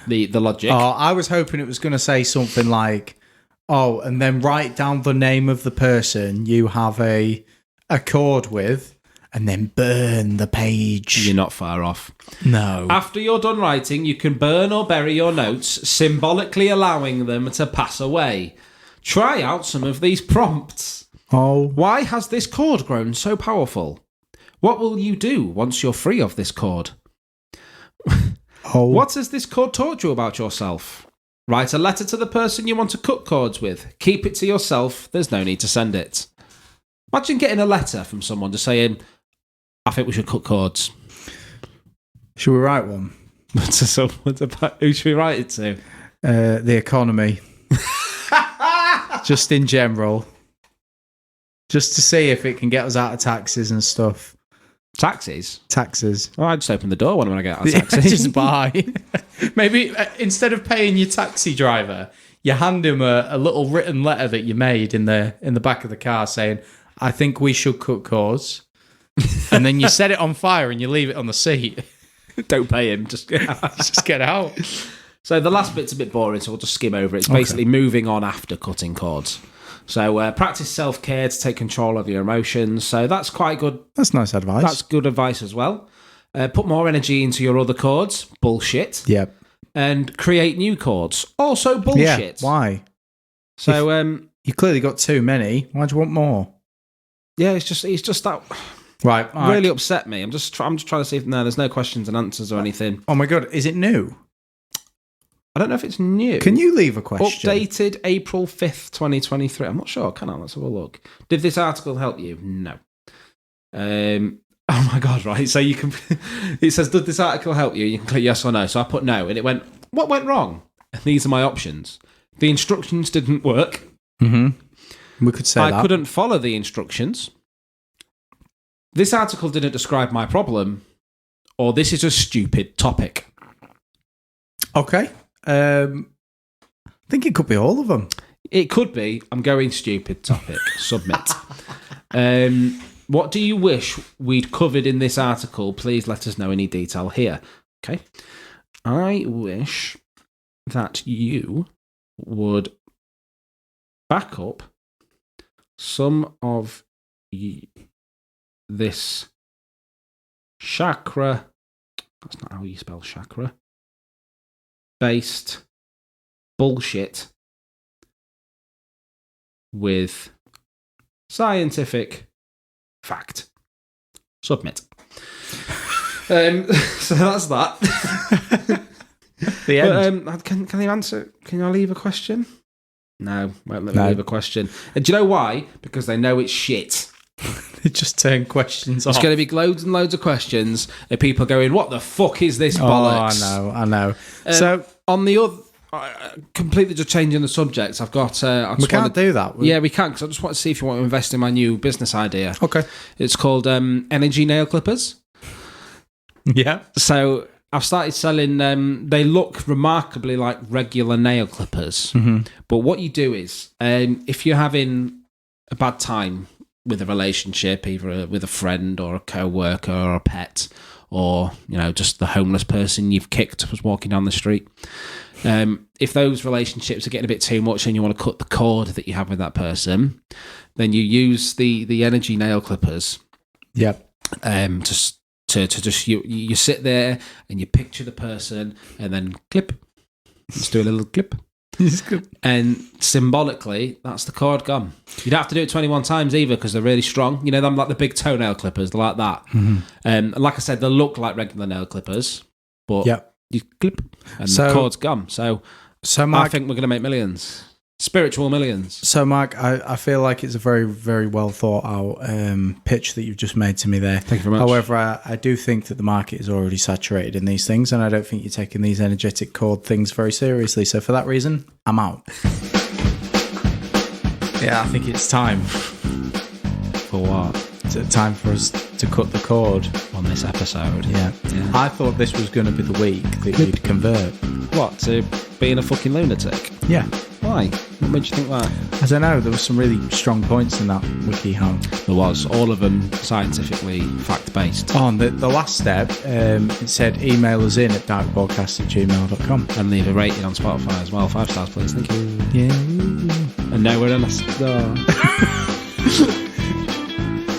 The logic. Oh, I was hoping it was going to say something like, oh, and then write down the name of the person you have a accord with, and then burn the page. You're not far off. No. After you're done writing, you can burn or bury your notes, symbolically allowing them to pass away. Try out some of these prompts. Oh. Why has this cord grown so powerful? What will you do once you're free of this cord? Oh. What has this cord taught you about yourself? Write a letter to the person you want to cut cords with. Keep it to yourself. There's no need to send it. Imagine getting a letter from someone just saying, I think we should cut cords. Should we write one? Who should we write it to? The economy. Just in general. Just to see if it can get us out of taxes and stuff. Taxes? Taxes. Oh, I just open the door when I get out of Yeah, taxis. just buy. Maybe instead of paying your taxi driver, you hand him a little written letter that you made in the back of the car saying, I think we should cut cords. And then you set it on fire and you leave it on the seat. Don't pay him. Just get out. So the last bit's a bit boring, so we'll just skim over it. It's basically moving on after cutting cords. So practice self-care to take control of your emotions. So that's quite good. That's nice advice. That's good advice as well. Put more energy into your other cords. Bullshit. Yep. And create new cords. Also bullshit. Yeah, why? So you clearly got too many. Why do you want more? Yeah, it's just that right. Really upset me. I'm just trying to see if there's no questions and answers or anything. Oh my god, is it new? I don't know if it's new. Can you leave a question? Updated April 5th, 2023. I'm not sure. Can I? Let's have a look. Did this article help you? No. Oh my god, right. So you can it says, did this article help you? You can click yes or no. So I put no and it went, what went wrong? And these are my options. The instructions didn't work. Mm-hmm. We could say I couldn't follow the instructions. This article didn't describe my problem, or this is a stupid topic. Okay. I think it could be all of them. It could be. I'm going stupid topic. Submit. What do you wish we'd covered in this article? Please let us know any detail here. Okay. I wish that you would back up some of this chakra. That's not how you spell chakra. Based bullshit with scientific fact. Submit. So that's that. The end. But, can you answer? Can I leave a question? No, won't let me leave a question. And do you know why? Because they know it's shit. They just turn questions off. It's going to be loads and loads of questions of people going, what the fuck is this bollocks? Oh, I know. So on the other, completely just changing the subject, I've got... we can't do that. Yeah, we can, because I just want to see if you want to invest in my new business idea. Okay. It's called Energy Nail Clippers. Yeah. So I've started selling. They look remarkably like regular nail clippers, but what you do is, if you're having a bad time with a relationship, either with a friend or a co-worker or a pet, or just the homeless person you've kicked was walking down the street. If those relationships are getting a bit too much and you want to cut the cord that you have with that person, then you use the energy nail clippers. Yep. To just you sit there and you picture the person and then clip. Just do a little clip. And symbolically, that's the cord gone. You don't have to do it 21 times either because they're really strong. Them like the big toenail clippers, they're like that. And like I said, they look like regular nail clippers, but you clip and the cord's gone. So Mark, I think we're going to make millions. Spiritual millions. So, Mark, I feel like it's a very, very well thought out pitch that you've just made to me there. Thank you very much. However, I do think that the market is already saturated in these things, and I don't think you're taking these energetic cord things very seriously. So, for that reason, I'm out. Yeah, I think it's time. For what? It's time for us to cut the cord on this episode. Yeah. I thought this was going to be the week that you'd convert. What, to being a fucking lunatic? Yeah. Why? What made you think that? I don't know. There were some really strong points in that wiki, Home. There was. All of them scientifically fact-based. Oh, and the last step, it said email us in at darkpodcast@gmail.com. And leave a rating on Spotify as well. 5 stars, please. Thank you. Yeah. And no one asked.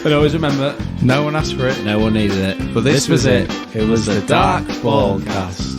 But always remember, no one asked for it. No one needed it. But this was it. It was the Dark Ballcast.